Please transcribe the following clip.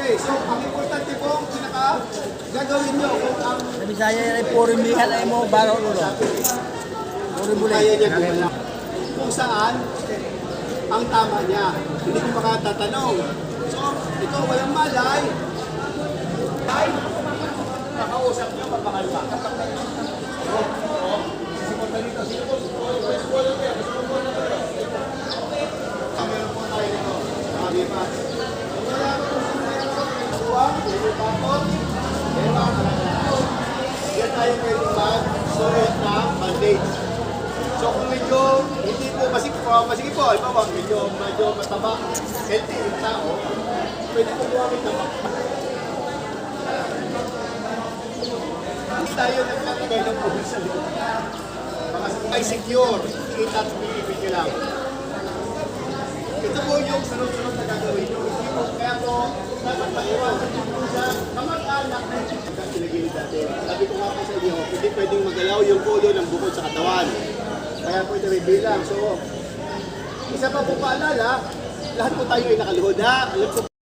Okay, so ang importante po, gagawin nyo kung ang Sa Bisaya ay puro mihal ay mo baro ulo. Puro bulay. kaya niya gumala. Kung saan ang tama niya. Hindi ko makatatanong. So, ito walang malay. Ay, nakausap niyo mapakalma. Simulan dito. Meron po tayo dito. Nakalipas. Wala ko kung meron. Yan tayo pwede mag-suot na bandage. So kung medyo hindi po masige po, halimbawa medyo mataba, healthy yung tao, pwede po gumamit na hindi tayo naglalagay ng buhol sa likod. Ay secure, i-touch pinipin nyo lang. Ito po yung sunod-sunod na gagawin nyo. Kaya po, dapat maiwasan po sa kamag-anak na pinagilid natin. Sabi ko nga po sa inyo, hindi pwedeng magalaw yung ulo ng bukod sa katawan. Kaya po ito may bilang. So, isa pa po paalala, lahat po tayo ay nakaluhod ha. Alam po